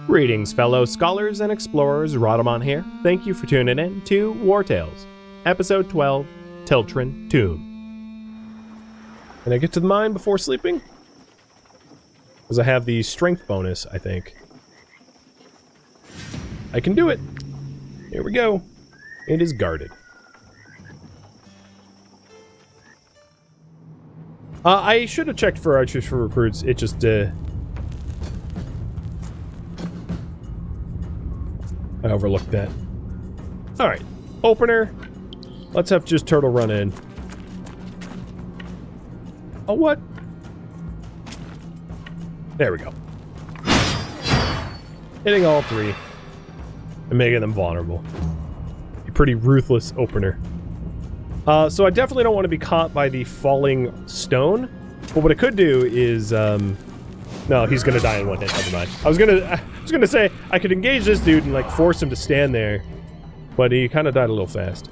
Greetings, fellow scholars and explorers. Rhadamant here. Thank you for tuning in to Wartales, Episode 12, Tiltren Tomb. Can I get to the mine before sleeping? Because I have the strength bonus, I think. I can do it. Here we go. It is guarded. I should have checked for archers for recruits. It just, I overlooked that. Alright. Opener. Let's have just Turtle run in. Oh, what? There we go. Hitting all three. And making them vulnerable. A pretty ruthless opener. So I definitely don't want to be caught by the falling stone. But what I could do is, no, he's gonna die in one hit. Never mind. I was gonna say I could engage this dude and like force him to stand there, but he kind of died a little fast.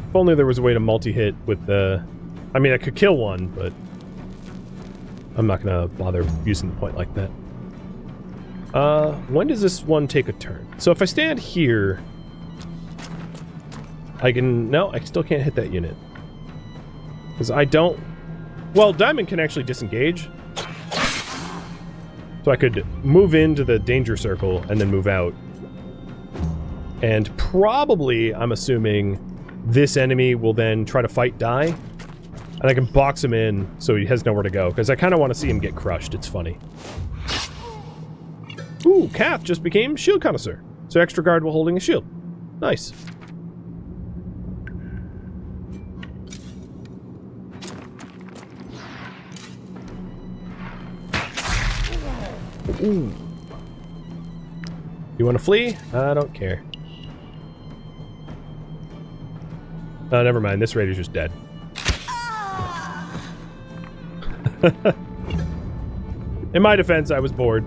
If only there was a way to multi-hit with the... I mean, I could kill one, but... I'm not gonna bother using the point like that. When does this one take a turn? So if I stand here... I can... No, I still can't hit that unit. Because I don't... Well, Diamond can actually disengage. So I could move into the danger circle and then move out. And probably, I'm assuming... this enemy will then try to fight die, and I can box him in so he has nowhere to go, because I kind of want to see him get crushed. It's funny. Ooh, Kath just became shield connoisseur. So extra guard while holding a shield. Nice. Ooh. You want to flee? I don't care. Oh, never mind. This raider's just dead. In my defense, I was bored.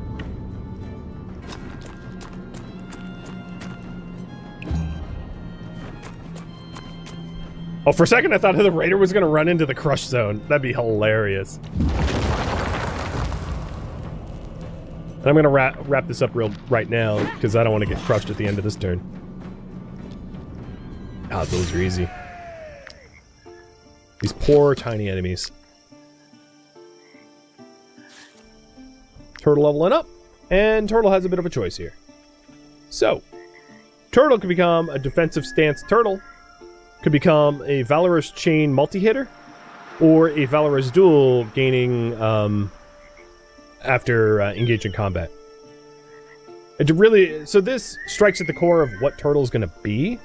Oh, for a second I thought the raider was going to run into the crush zone. That'd be hilarious. And I'm going to wrap this up right now, because I don't want to get crushed at the end of this turn. Ah, those are easy. These poor tiny enemies. Turtle leveling up, and Turtle has a bit of a choice here. So, Turtle could become a defensive stance turtle, could become a Valorous chain multi-hitter, or a Valorous duel gaining after engaging combat. So this strikes at the core of what Turtle's going to be.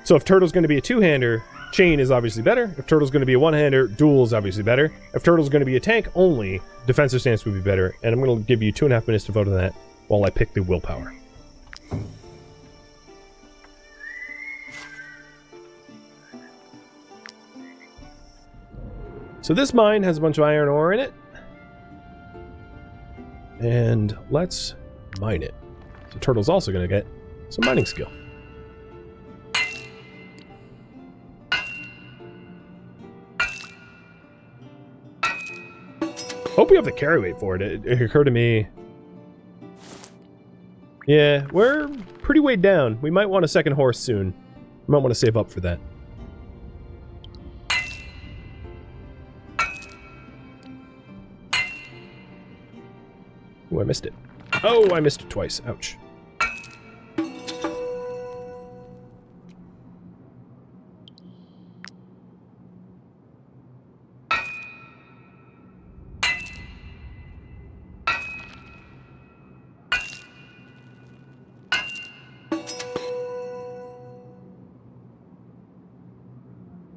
So if Turtle's going to be a two-hander, chain is obviously better. If Turtle's going to be a one-hander, duel is obviously better. If Turtle's going to be a tank only, defensive stance would be better. And I'm going to give you 2.5 minutes to vote on that while I pick the willpower. So this mine has a bunch of iron ore in it. And let's mine it. So Turtle's also going to get some mining skill. Hope we have the carry weight for it. It occurred to me. Yeah, we're pretty weighed down. We might want a second horse soon. We might want to save up for that. Oh, I missed it. Oh, I missed it twice. Ouch.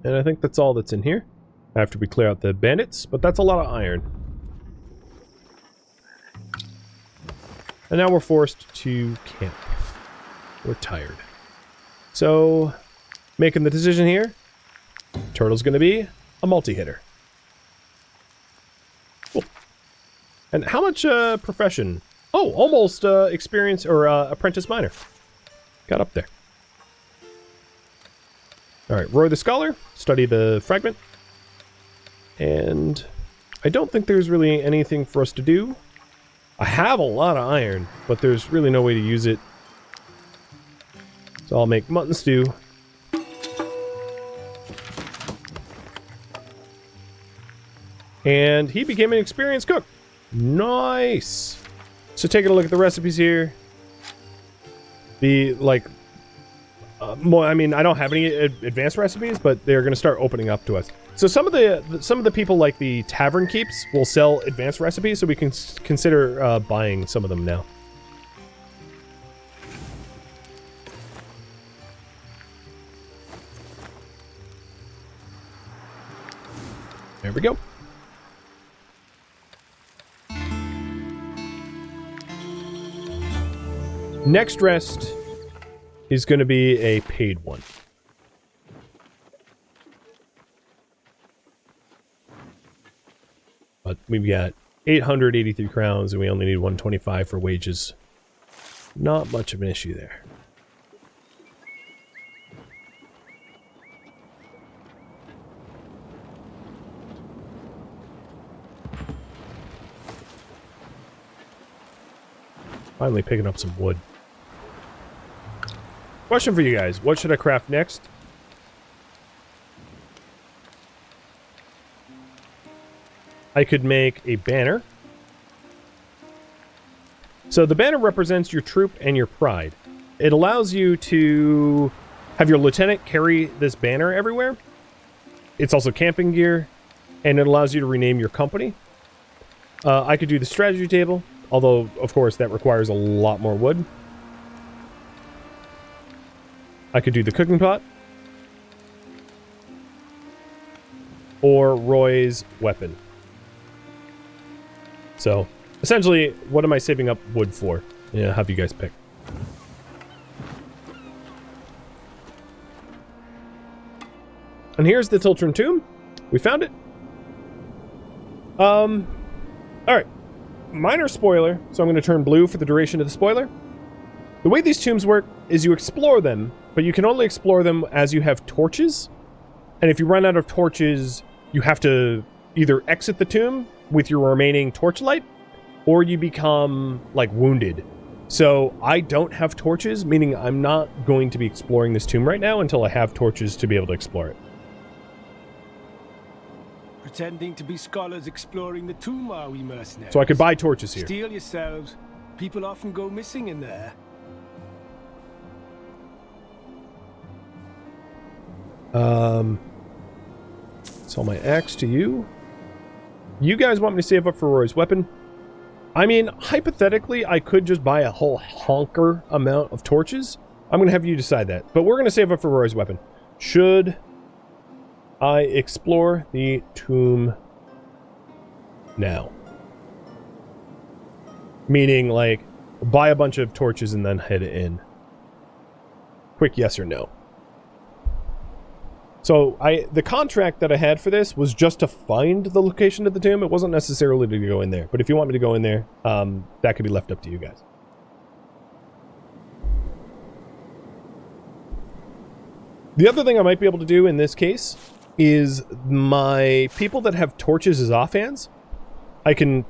And I think that's all that's in here. After we clear out the bandits, but that's a lot of iron. And now we're forced to camp. We're tired. So, Making the decision here. Turtle's going to be a multi-hitter. Cool. And how much profession? Oh, almost experience or apprentice miner. Got up there. Alright, Roy the Scholar. Study the fragment. And I don't think there's really anything for us to do. I have a lot of iron, but there's really no way to use it. So I'll make mutton stew. And he became an experienced cook. Nice. So taking a look at the recipes here. The, like, more, I mean, I don't have any advanced recipes, but they're going to start opening up to us. So some of the people, like the tavern keeps, will sell advanced recipes, so we can consider buying some of them now. There we go. Next rest is going to be a paid one. But we've got 883 crowns and we only need 125 for wages. Not much of an issue there. Finally picking up some wood. Question for you guys. What should I craft next? I could make a banner. So the banner represents your troop and your pride. It allows you to have your lieutenant carry this banner everywhere. It's also camping gear, and it allows you to rename your company. I could do the strategy table, although, of course, that requires a lot more wood. I could do the cooking pot. Or Roy's weapon. So, essentially, what am I saving up wood for? Yeah, have you guys pick. And here's the Tiltren Tomb. We found it. Alright. Minor spoiler, so I'm going to turn blue for the duration of the spoiler. The way these tombs work is you explore them, but you can only explore them as you have torches. And if you run out of torches, you have to either exit the tomb with your remaining torchlight, or you become, like, wounded. So I don't have torches, meaning I'm not going to be exploring this tomb right now until I have torches to be able to explore it. Pretending to be scholars exploring the tomb, are we, mercenaries? So I could buy torches here. Steal yourselves. People often go missing in there. Sell my axe to you. You guys want me to save up for Roy's weapon? I mean, hypothetically, I could just buy a whole honker amount of torches. I'm going to have you decide that. But we're going to save up for Roy's weapon. Should I explore the tomb now? Meaning, like, buy a bunch of torches and then head in. Quick yes or no. So, the contract that I had for this was just to find the location of the tomb. It wasn't necessarily to go in there. But if you want me to go in there, that could be left up to you guys. The other thing I might be able to do in this case is my people that have torches as offhands, I can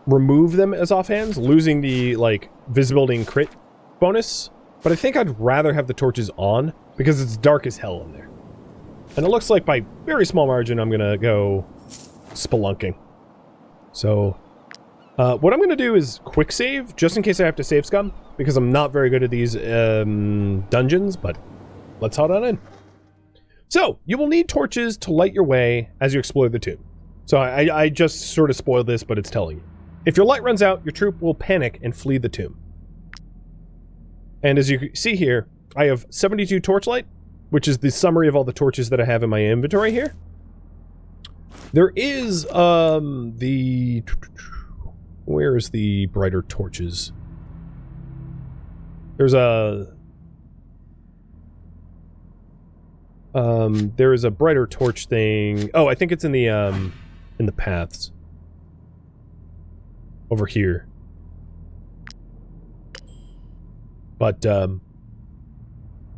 remove them as offhands, losing the, like, visibility and crit bonus. But I think I'd rather have the torches on because it's dark as hell in there. And it looks like by very small margin, I'm going to go spelunking. So, what I'm going to do is quick save, just in case I have to save scum, because I'm not very good at these dungeons, but let's head on in. So, you will need torches to light your way as you explore the tomb. So, I just sort of spoiled this, but it's telling you. If your light runs out, your troop will panic and flee the tomb. And as you can see here, I have 72 torchlight, which is the summary of all the torches that I have in my inventory here. There is, where is the brighter torches? There's a... There is a brighter torch thing. Oh, I think it's in the paths. Over here. But,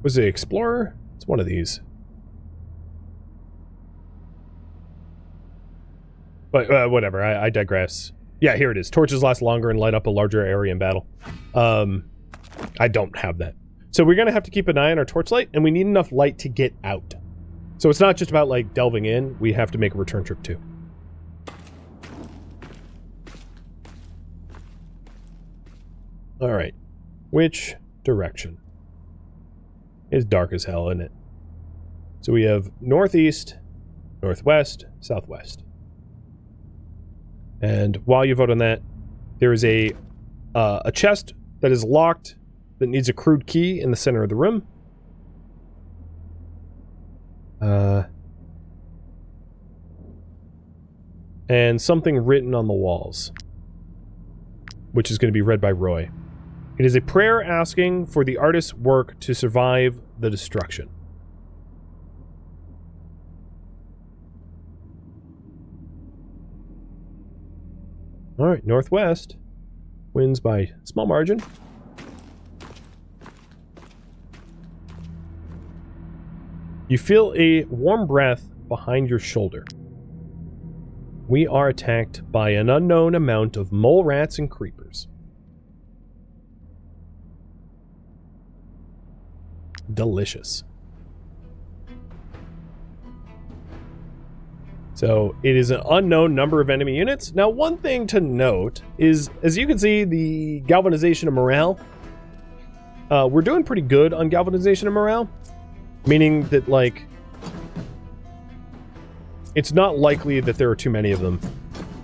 was it Explorer? It's one of these. But, whatever, I digress. Yeah, here it is. Torches last longer and light up a larger area in battle. I don't have that. So we're gonna have to keep an eye on our torchlight, and we need enough light to get out. So it's not just about, like, delving in. We have to make a return trip, too. Alright. Which direction? It's dark as hell, isn't it? So we have northeast, northwest, southwest. And while you vote on that, there is a chest that is locked that needs a crude key in the center of the room. And something written on the walls, which is going to be read by Roy. It is a prayer asking for the artist's work to survive the destruction. Alright, northwest wins by small margin. You feel a warm breath behind your shoulder. We are attacked by an unknown amount of mole rats and creepers. Delicious. So it is an unknown number of enemy units. Now, one thing to note is, as you can see, the galvanization of morale. We're doing pretty good on galvanization of morale. Meaning that, like, it's not likely that there are too many of them.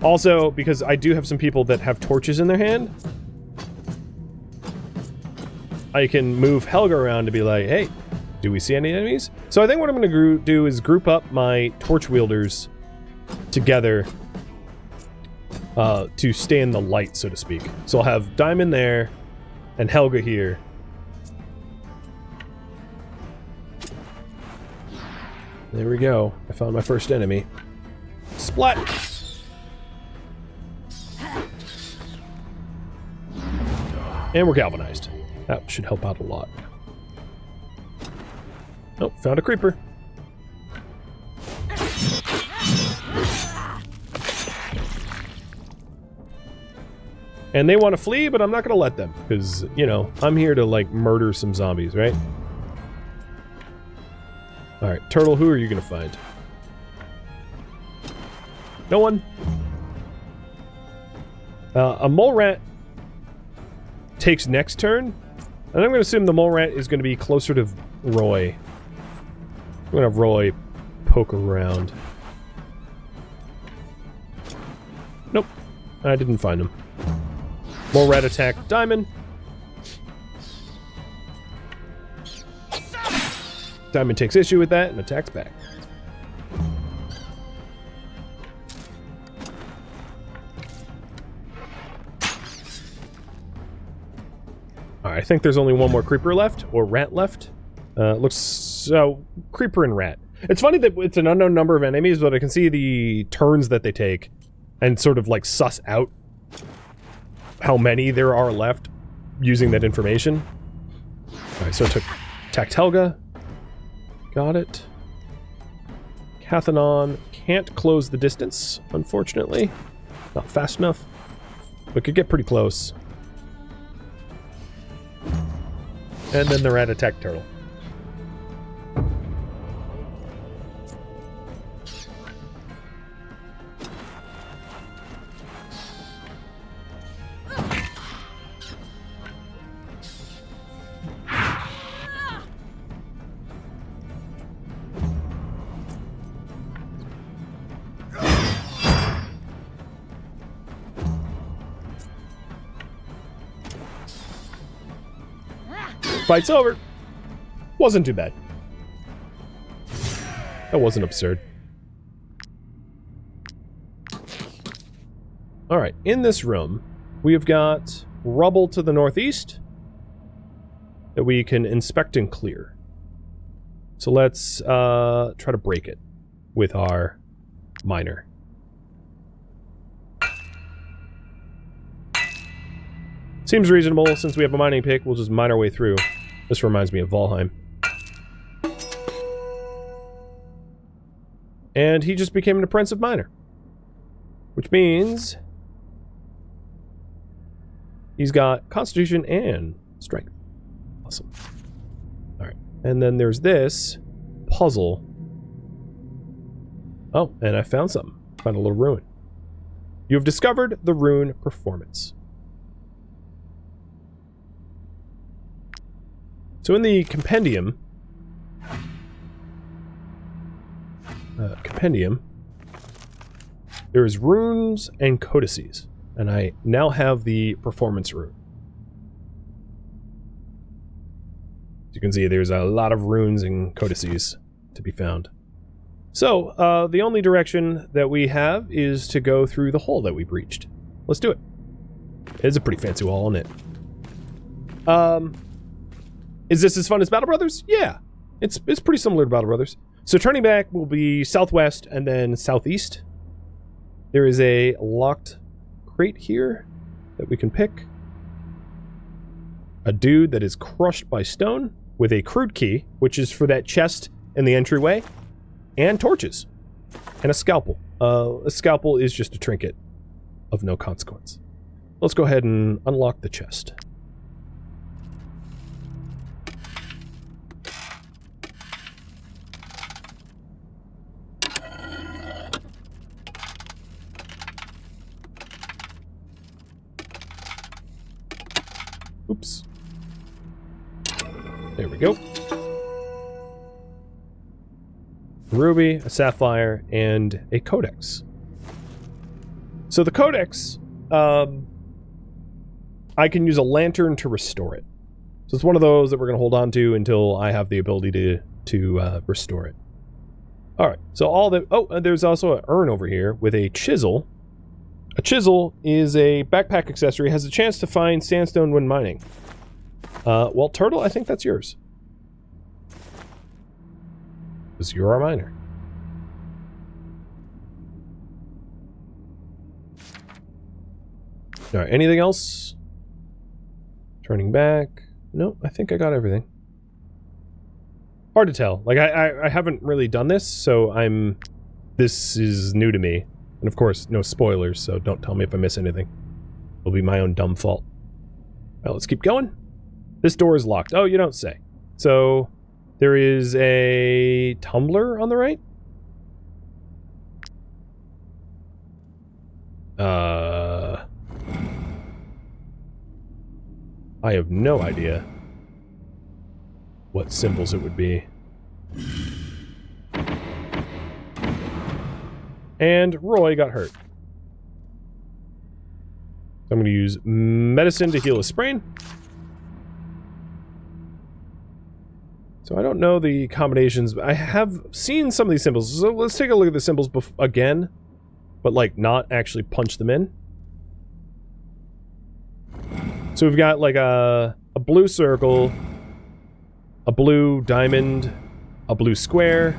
Also, because I do have some people that have torches in their hand, I can move Helga around to be like, hey, do we see any enemies? So I think what I'm going to do is group up my torch wielders together to stay in the light, so to speak. So I'll have Diamond there and Helga here. There we go. I found my first enemy. Splat! And we're galvanized. That should help out a lot. Nope, found a creeper. And they want to flee, but I'm not going to let them. Because, you know, I'm here to, like, murder some zombies, right? Alright, Turtle, who are you going to find? No one? A mole rat takes next turn. And I'm going to assume the mole rat is going to be closer to Roy. I'm going to have Roy poke around. Nope. I didn't find him. Mole rat attack Diamond. Diamond takes issue with that and attacks back. Alright, I think there's only one more creeper left, or rat left. Looks so... creeper and rat. It's funny that it's an unknown number of enemies, but I can see the turns that they take and sort of like suss out how many there are left using that information. Alright, so I attacked Helga. Got it. Cathanon can't close the distance, unfortunately. Not fast enough. But could get pretty close. And then the rat attacked Turtle. Fight's over. Wasn't too bad. That wasn't absurd. Alright, in this room, we have got rubble to the northeast that we can inspect and clear. So let's try to break it with our miner. Seems reasonable. Since we have a mining pick, we'll just mine our way through. This reminds me of Valheim. And he just became an apprentice miner. Which means he's got Constitution and Strength. Awesome. Alright. And then there's this puzzle. Oh, and I found something. Found a little rune. You have discovered the rune performance. So in the compendium, there is runes and codices, and I now have the performance rune. As you can see, there's a lot of runes and codices to be found. So, the only direction that we have is to go through the hole that we breached. Let's do it. It's a pretty fancy wall, isn't it? Is this as fun as Battle Brothers? Yeah. It's pretty similar to Battle Brothers. So turning back will be southwest and then southeast. There is a locked crate here that we can pick. A dude that is crushed by stone with a crude key, which is for that chest in the entryway. And torches. And a scalpel. A scalpel is just a trinket of no consequence. Let's go ahead and unlock the chest. Oops. There we go. A ruby, a sapphire, and a codex. So the codex, I can use a lantern to restore it. So it's one of those that we're going to hold on to until I have the ability to restore it. Alright, so all the... Oh, and there's also an urn over here with a chisel. A chisel is a backpack accessory, has a chance to find sandstone when mining. Well, Turtle, I think that's yours. Because you're our miner. Alright, anything else? Turning back. No, I think I got everything. Hard to tell. Like, I haven't really done this, so this is new to me. And of course, no spoilers, so don't tell me if I miss anything. It'll be my own dumb fault. Well, let's keep going. This door is locked. Oh, you don't say. So, there is a tumbler on the right? I have no idea what symbols it would be. And Roy got hurt. I'm going to use medicine to heal his sprain. So I don't know the combinations, but I have seen some of these symbols. So let's take a look at the symbols again, but like not actually punch them in. So we've got like a blue circle, a blue diamond, a blue square,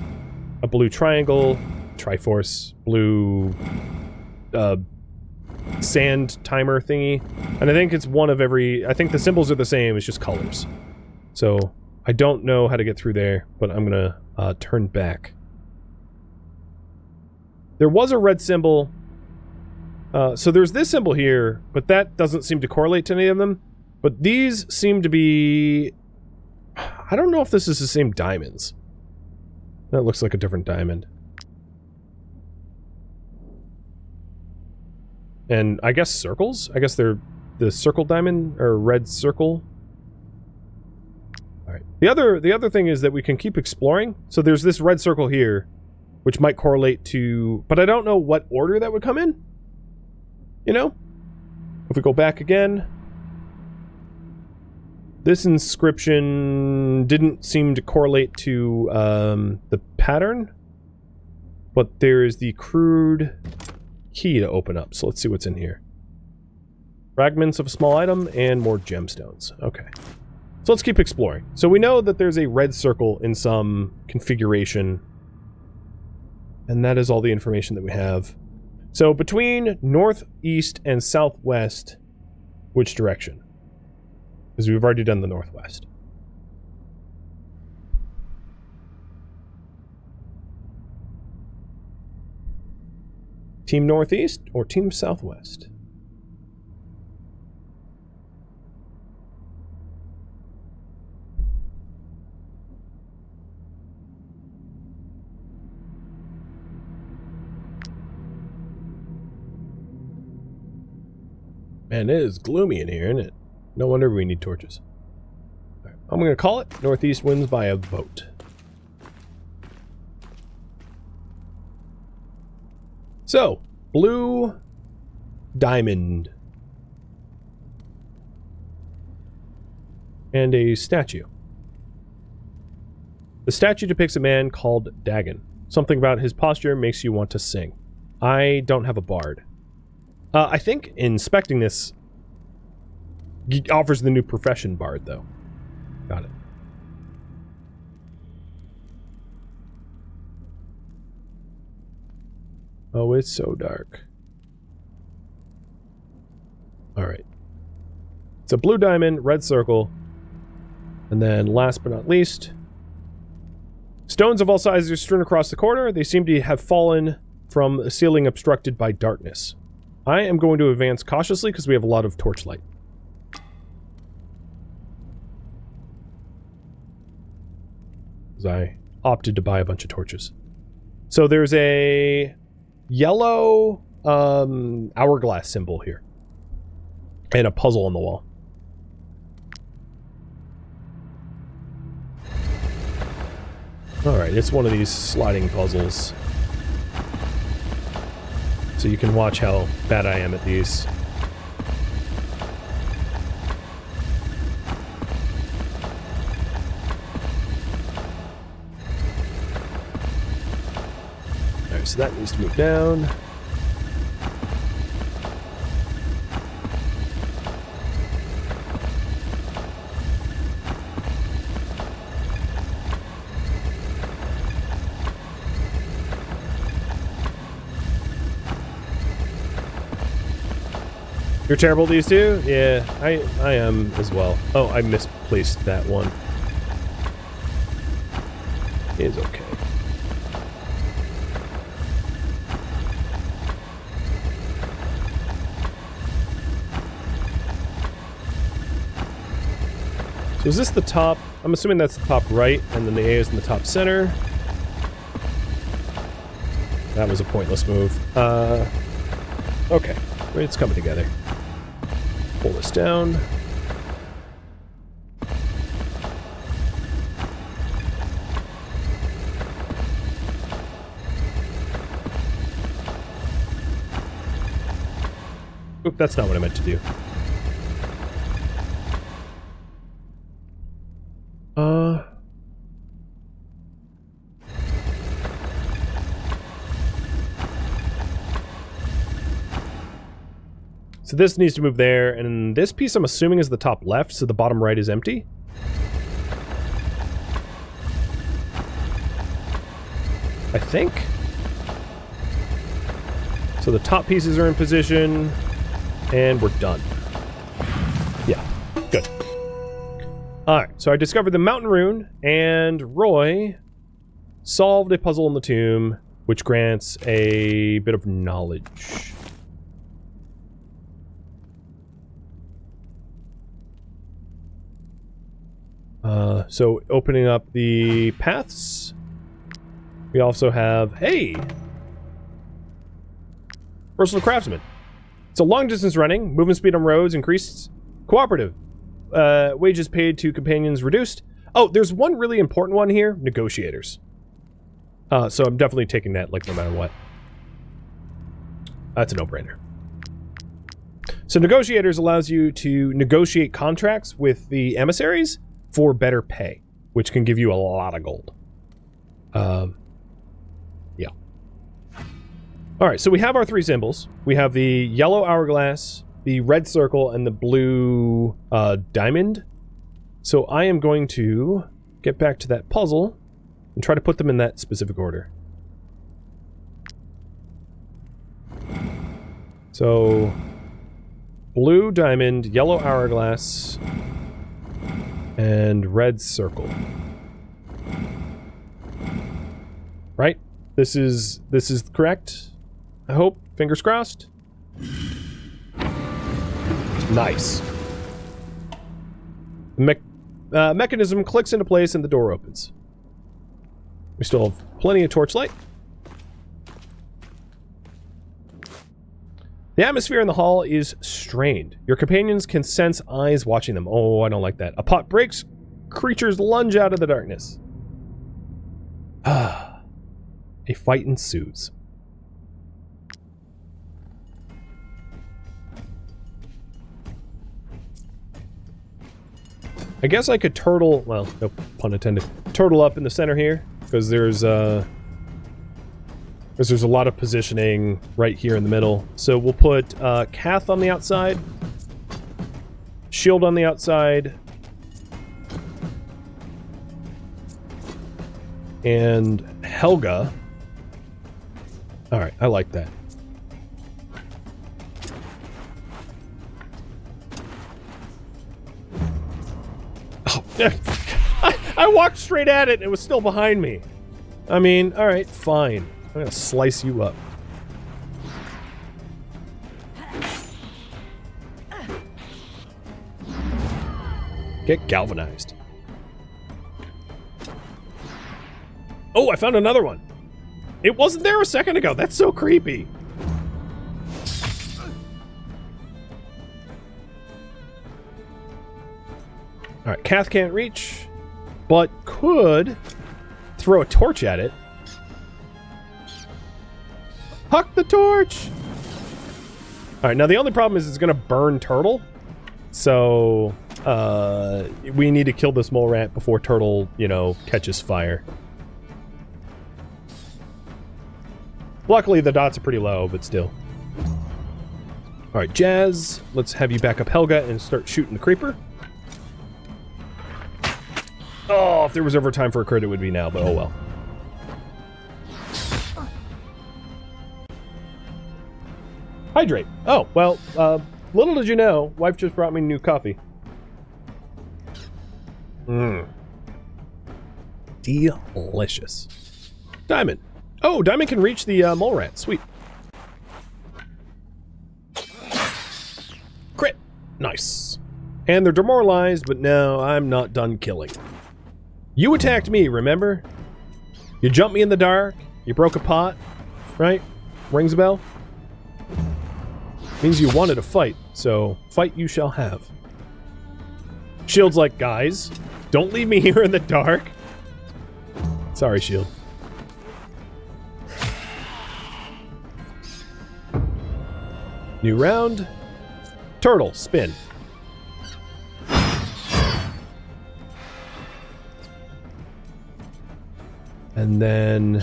a blue triangle, Triforce, blue sand timer thingy, and I think it's one of every... I think the symbols are the same, it's just colors. So I don't know how to get through there, but I'm gonna turn back. There was a red symbol. So there's this symbol here, but that doesn't seem to correlate to any of them. But these seem to be... I don't know if this is the same diamonds. That looks like a different diamond. And I guess circles? I guess they're the circle diamond, or red circle. Alright. The other thing is that we can keep exploring. So there's this red circle here, which might correlate to... But I don't know what order that would come in. You know? If we go back again... This inscription didn't seem to correlate to the pattern. But there's the crude key to open up. So let's see what's in here. Fragments of a small item and more gemstones. Okay. So So let's keep exploring. So we know that there's a red circle in some configuration. And that is all the information that we have. So between northeast and southwest, which direction? Because we've already done the northwest. Team northeast or team southwest? Man, it is gloomy in here, isn't it? No wonder we need torches. All right, I'm going to call it northeast wins by a vote. So, blue diamond. And a statue. The statue depicts a man called Dagon. Something about his posture makes you want to sing. I don't have a bard. I think inspecting this offers the new profession bard, though. Got it. Oh, it's so dark. Alright. It's a blue diamond, red circle, and then last but not least, stones of all sizes are strewn across the corner. They seem to have fallen from a ceiling obstructed by darkness. I am going to advance cautiously because we have a lot of torchlight. Because I opted to buy a bunch of torches. So there's a yellow hourglass symbol here. And a puzzle on the wall. Alright, it's one of these sliding puzzles. So you can watch how bad I am at these. Alright, so that needs to move down. You're terrible at these two? Yeah, I am as well. Oh, I misplaced that one. It's okay. So is this the top? I'm assuming that's the top right, and then the A is in the top center. That was a pointless move. Okay. It's coming together. Pull this down. Oop, that's not what I meant to do. So this needs to move there, and this piece I'm assuming is the top left, so the bottom right is empty. I think. So the top pieces are in position, and we're done. Yeah, good. Alright, so I discovered the mountain rune, and Roy solved a puzzle in the tomb, which grants a bit of knowledge. So opening up the paths, we also have, hey! Personal craftsman. It's a long distance running, movement speed on roads increased, cooperative. Wages paid to companions reduced. Oh, there's one really important one here, negotiators. So I'm definitely taking that, like, no matter what. That's a no-brainer. So negotiators allows you to negotiate contracts with the emissaries for better pay, which can give you a lot of gold. Yeah. Alright, so we have our three symbols. We have the yellow hourglass, the red circle, and the blue diamond So I am going to get back to that puzzle and try to put them in that specific order. So, blue diamond, yellow hourglass, and red circle. Right? This is correct? I hope. Fingers crossed. Nice. The mechanism clicks into place and the door opens. We still have plenty of torchlight. The atmosphere in the hall is strained. Your companions can sense eyes watching them. Oh, I don't like that. A pot breaks. Creatures lunge out of the darkness. A fight ensues. I guess I could turtle, well, no pun intended, turtle up in the center here, because there's a lot of positioning right here in the middle. So we'll put Kath on the outside, Shield on the outside, and Helga. Alright, I like that. Oh, I walked straight at it and it was still behind me. I mean, alright, fine. I'm gonna slice you up. Get galvanized. Oh, I found another one. It wasn't there a second ago. That's so creepy. Alright, Kath can't reach, but could throw a torch at it. Huck the torch! Alright, now the only problem is it's gonna burn Turtle. So, we need to kill this mole rat before Turtle, you know, catches fire. Luckily, the dots are pretty low, but still. Alright, Jazz, let's have you back up Helga and start shooting the creeper. Oh, if there was ever time for a crit, it would be now, but oh well. Hydrate. Oh, well, little did you know, wife just brought me new coffee. Mmm. Delicious. Diamond. Oh, Diamond can reach the mole rat. Sweet. Crit. Nice. And they're demoralized, but no, I'm not done killing. You attacked me, remember? You jumped me in the dark. You broke a pot. Right? Rings a bell? Means you wanted a fight, so fight you shall have. Shield's like, guys, don't leave me here in the dark. Sorry, Shield. New round. Turtle, spin. And then...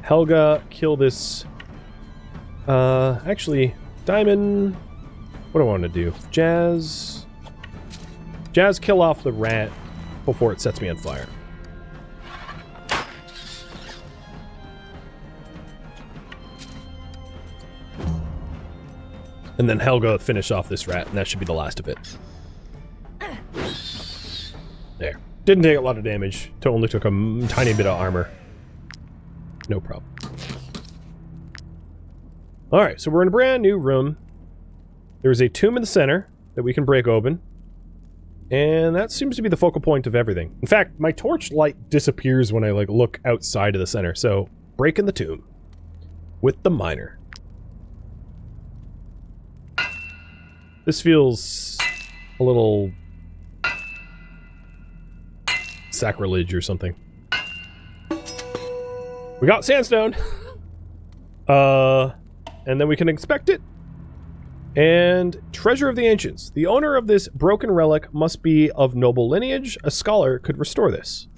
Helga, kill this... actually, Diamond... What do I want to do? Jazz... Jazz, kill off the rat before it sets me on fire. And then Helga finish off this rat, and that should be the last of it. There. Didn't take a lot of damage. Only took a tiny bit of armor. No problem. Alright, so we're in a brand new room. There's a tomb in the center that we can break open. And that seems to be the focal point of everything. In fact, my torch light disappears when I look outside of the center. So, break in the tomb. With the miner. This feels a little sacrilege or something. We got sandstone. And then we can inspect it. And treasure of the ancients. The owner of this broken relic must be of noble lineage. A scholar could restore this.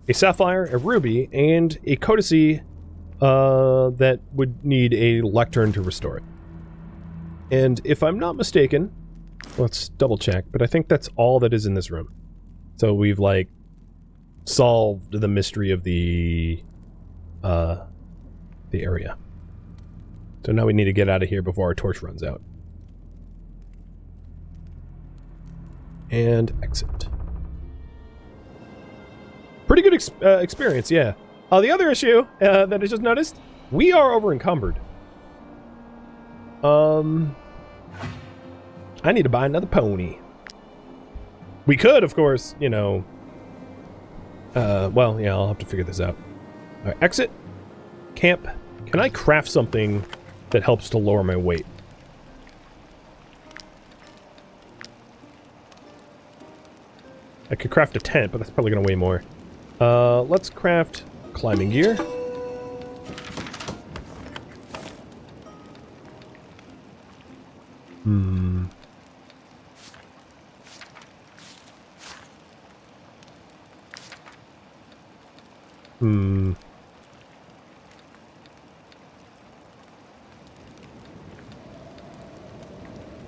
A sapphire, a ruby, and a codice that would need a lectern to restore it. And if I'm not mistaken, let's double check, but I think that's all that is in this room. So we've, like, solved the mystery of the area. So now we need to get out of here before our torch runs out. And exit. Pretty good experience, yeah. The other issue that I just noticed, we are over encumbered. I need to buy another pony. We could, of course, you know... well, yeah, I'll have to figure this out. Alright, exit. Camp. Can I craft something that helps to lower my weight? I could craft a tent, but that's probably going to weigh more. Let's craft climbing gear. Hmm. Hmm.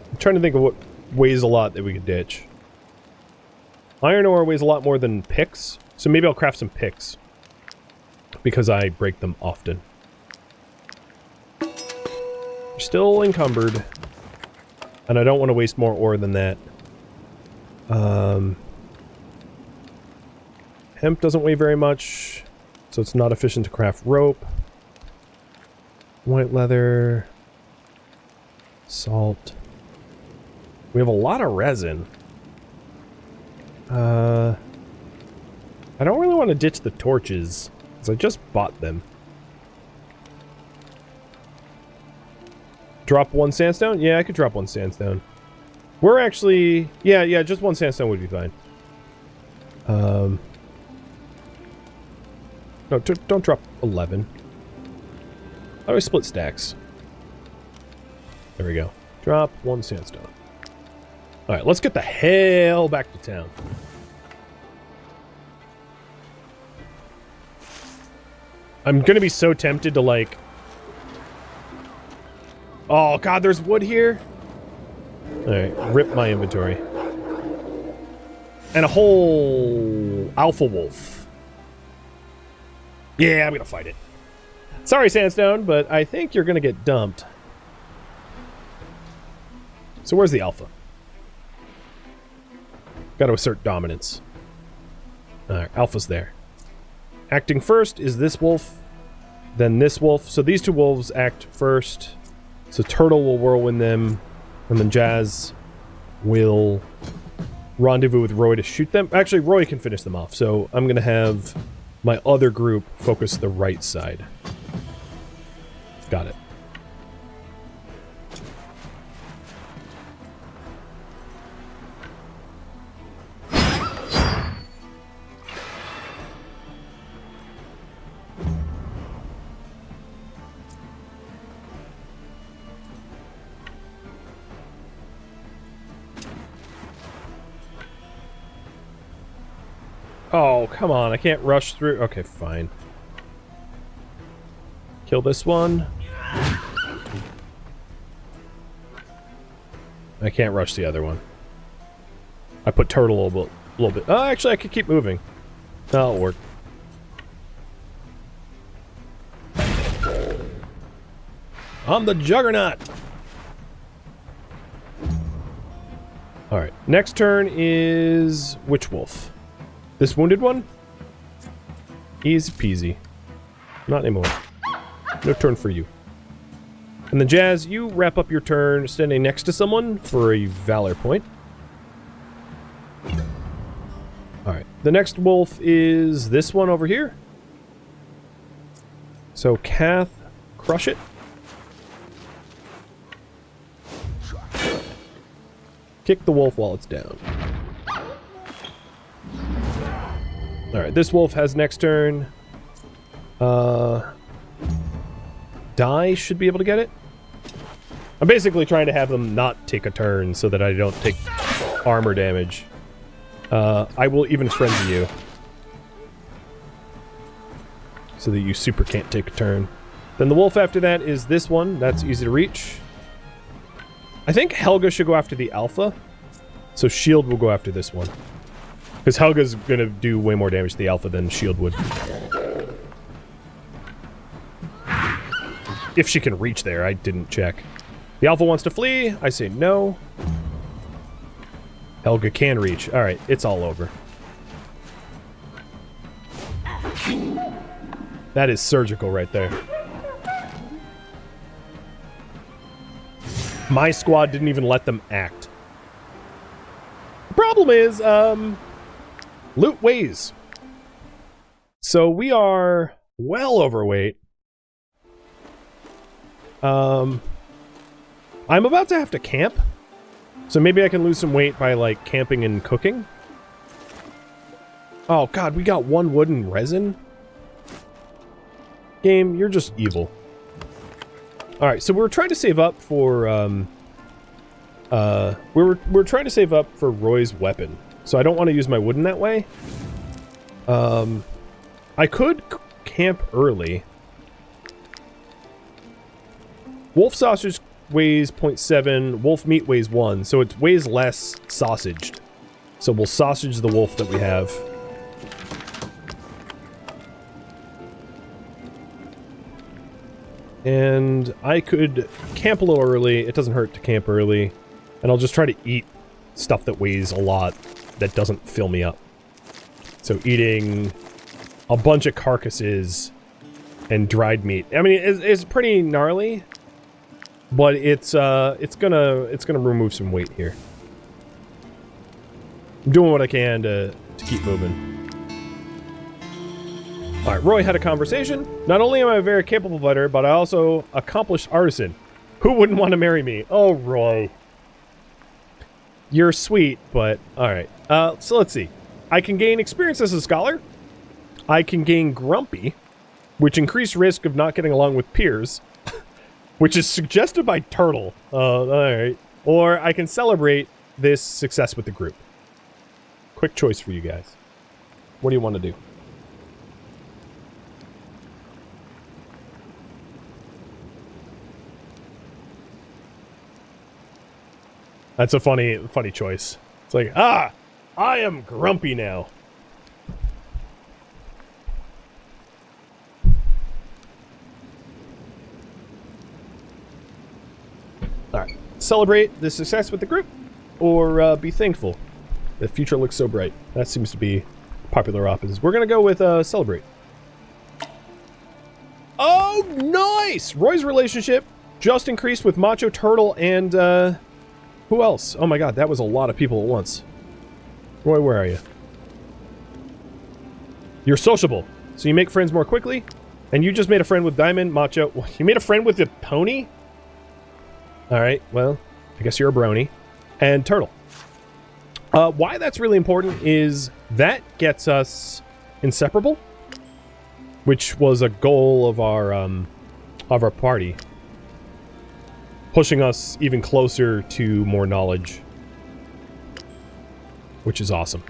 I'm trying to think of what weighs a lot that we could ditch. Iron ore weighs a lot more than picks, so maybe I'll craft some picks. Because I break them often. We're still encumbered. And I don't want to waste more ore than that. Hemp doesn't weigh very much, so it's not efficient to craft rope. White leather. Salt. We have a lot of resin. I don't really want to ditch the torches, because I just bought them. Drop one sandstone? Yeah, I could drop one sandstone. We're actually... Yeah, just one sandstone would be fine. No, don't drop 11. I always split stacks. There we go. Drop one sandstone. Alright, let's get the hell back to town. I'm gonna be so tempted to, like... Oh, God, there's wood here? Alright, rip my inventory. And a whole alpha wolf. Yeah, I'm gonna fight it. Sorry, Sandstone, but I think you're gonna get dumped. So where's the alpha? Gotta assert dominance. Alright, alpha's there. Acting first is this wolf, then this wolf. So these two wolves act first. So Turtle will whirlwind them, and then Jazz will rendezvous with Roy to shoot them. Actually, Roy can finish them off, so I'm going to have my other group focus the right side. Got it. Oh, come on. I can't rush through. Okay, fine. Kill this one. I can't rush the other one. I put Turtle a little bit. Oh, actually, I could keep moving. That'll work. I'm the Juggernaut! Alright, next turn is... which wolf? This wounded one? Easy peasy. Not anymore. No turn for you. And then Jazz, you wrap up your turn standing next to someone for a valor point. Alright. The next wolf is this one over here. So Kath, crush it. Kick the wolf while it's down. Alright, this wolf has next turn. Die should be able to get it. I'm basically trying to have them not take a turn so that I don't take armor damage. I will even frenzy you. So that you super can't take a turn. Then the wolf after that is this one. That's easy to reach. I think Helga should go after the alpha. So shield will go after this one. Because Helga's gonna do way more damage to the alpha than shield would. If she can reach there, I didn't check. The alpha wants to flee. I say no. Helga can reach. Alright, it's all over. That is surgical right there. My squad didn't even let them act. The problem is, loot weighs. So we are well overweight. I'm about to have to camp. So maybe I can lose some weight by, like, camping and cooking. Oh, God, we got 1 wood and resin? Game, you're just evil. Alright, so we're trying to save up for, we're trying to save up for Roy's weapon. So I don't want to use my wood in that way. I could camp early. Wolf sausage weighs 0.7, wolf meat weighs 1, so it weighs less sausaged. So we'll sausage the wolf that we have. And I could camp a little early. It doesn't hurt to camp early. And I'll just try to eat stuff that weighs a lot that doesn't fill me up. So eating a bunch of carcasses and dried meat. I mean, it's pretty gnarly, but it's gonna remove some weight here. I'm doing what I can to keep moving. Alright, Roy had a conversation. Not only am I a very capable fighter, but I also accomplished artisan. Who wouldn't want to marry me? Oh, Roy. You're sweet, but alright. So let's see. I can gain experience as a scholar. I can gain grumpy, which increased risk of not getting along with peers, which is suggested by Turtle. Alright. Or I can celebrate this success with the group. Quick choice for you guys. What do you want to do? That's a funny choice. It's like, I am grumpy now. Alright. Celebrate the success with the group, or be thankful. The future looks so bright. That seems to be popular opposites. We're gonna go with celebrate. Oh, nice! Roy's relationship just increased with Macho Turtle and who else? Oh my god, that was a lot of people at once. Roy, where are you? You're sociable, so you make friends more quickly. And you just made a friend with Diamond, Macho. You made a friend with the pony? Alright, well, I guess you're a brony. And Turtle. Why that's really important is that gets us inseparable, which was a goal of our party. Pushing us even closer to more knowledge. Which is awesome.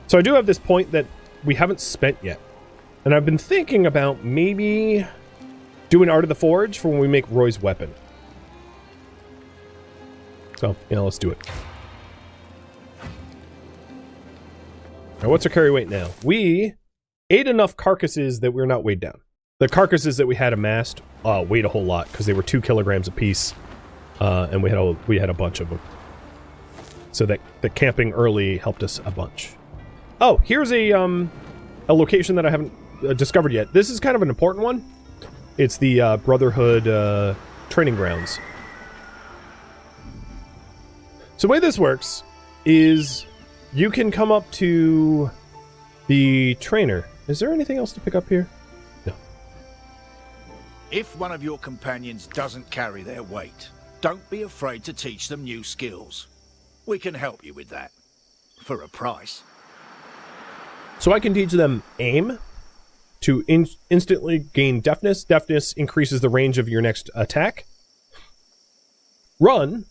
So I do have this point that we haven't spent yet. And I've been thinking about maybe doing Art of the Forge for when we make Roy's weapon. So, yeah, let's do it. Now, what's our carry weight now? We ate enough carcasses that we're not weighed down. The carcasses that we had amassed weighed a whole lot because they were 2 kilograms apiece. And we had a bunch of them. So that the camping early helped us a bunch. Oh, here's a location that I haven't discovered yet. This is kind of an important one. It's the Brotherhood training grounds. So the way this works is you can come up to the trainer. Is there anything else to pick up here? No. If one of your companions doesn't carry their weight, don't be afraid to teach them new skills. We can help you with that. For a price. So I can teach them aim to instantly gain deafness. Deafness increases the range of your next attack. Run.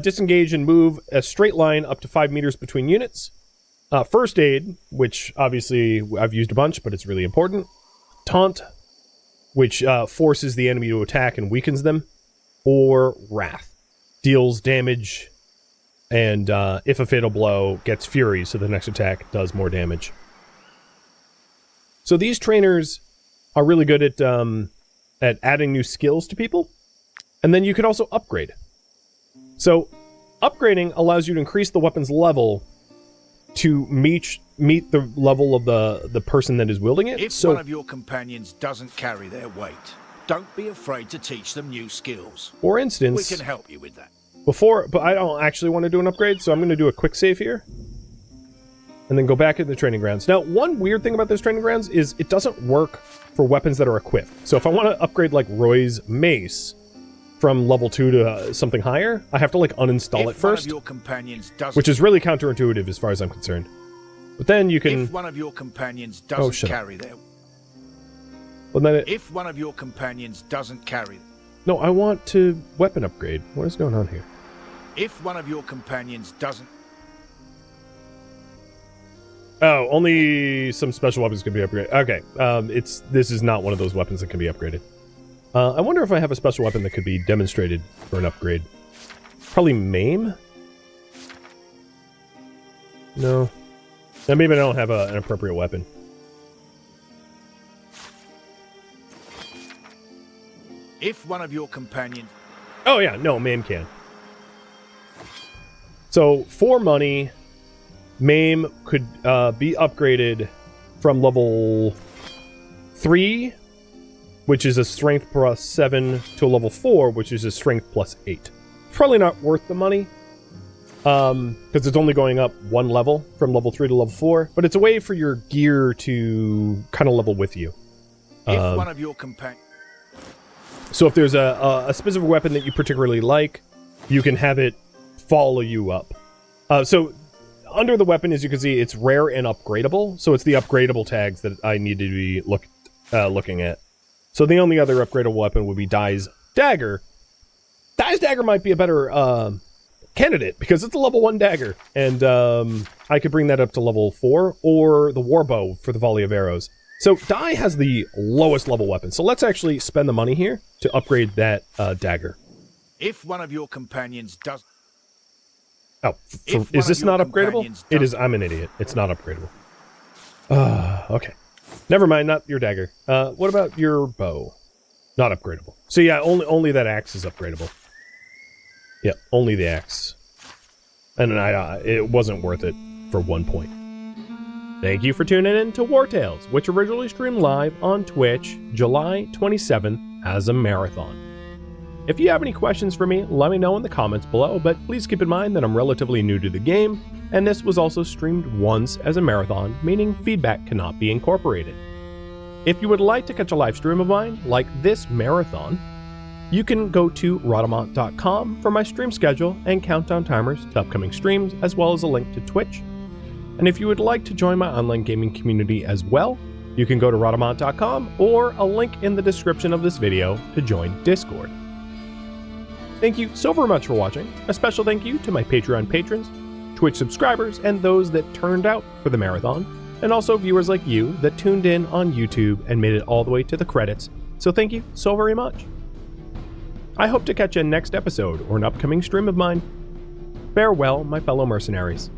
Disengage and move a straight line up to 5 meters between units. First aid, which obviously I've used a bunch, but it's really important. Taunt, which forces the enemy to attack and weakens them. Or Wrath. deals damage, and if a fatal blow, gets fury, so the next attack does more damage. So these trainers are really good at adding new skills to people, and then you can also upgrade. So upgrading allows you to increase the weapon's level to meet the level of the person that is wielding it. If one of your companions doesn't carry their weight, don't be afraid to teach them new skills. For instance, we can help you with that. But I don't actually want to do an upgrade, so I'm going to do a quick save here. And then go back into the training grounds. Now, one weird thing about this training grounds is it doesn't work for weapons that are equipped. So if I want to upgrade like Roy's mace from level 2 to something higher, I have to like uninstall it first. Which is really counterintuitive as far as I'm concerned. But then you can... If one of your companions doesn't carry their... Well, then if one of your companions doesn't carry... No, I want to weapon upgrade. What is going on here? If one of your companions doesn't... Oh, only some special weapons can be upgraded. Okay, this is not one of those weapons that can be upgraded. I wonder if I have a special weapon that could be demonstrated for an upgrade. Probably Maim? No. Now maybe I don't have an appropriate weapon. If one of your companions... Oh yeah, no, Maim can. So, for money, Maim could be upgraded from level 3, which is a strength plus 7, to a level 4, which is a strength plus 8. Probably not worth the money, because it's only going up 1 level from level 3 to level 4, but it's a way for your gear to kind of level with you. If one of your companions... So if there's a specific weapon that you particularly like, you can have it follow you up. So under the weapon, as you can see, it's rare and upgradable. So it's the upgradable tags that I need to be looking at. So the only other upgradable weapon would be Dai's Dagger. Dai's Dagger might be a better candidate because it's a level 1 dagger. And I could bring that up to level 4, or the Warbow for the volley of arrows. So Dai has the lowest level weapon. So let's actually spend the money here to upgrade that dagger. If one of your companions does... Oh, is this not upgradable? It is. I'm an idiot. It's not upgradable. Okay. Never mind, not your dagger. What about your bow? Not upgradable. So yeah, only that axe is upgradable. Yeah, only the axe. And it wasn't worth it for 1 point. Thank you for tuning in to Wartales, which originally streamed live on Twitch July 27th as a marathon. If you have any questions for me, let me know in the comments below, but please keep in mind that I'm relatively new to the game, and this was also streamed once as a marathon, meaning feedback cannot be incorporated. If you would like to catch a live stream of mine, like this marathon, you can go to Rhadamant.com for my stream schedule and countdown timers to upcoming streams, as well as a link to Twitch. And if you would like to join my online gaming community as well, you can go to Rhadamant.com or a link in the description of this video to join Discord. Thank you so very much for watching. A special thank you to my Patreon patrons, Twitch subscribers, and those that turned out for the marathon, and also viewers like you that tuned in on YouTube and made it all the way to the credits. So thank you so very much. I hope to catch you in next episode or an upcoming stream of mine. Farewell, my fellow mercenaries.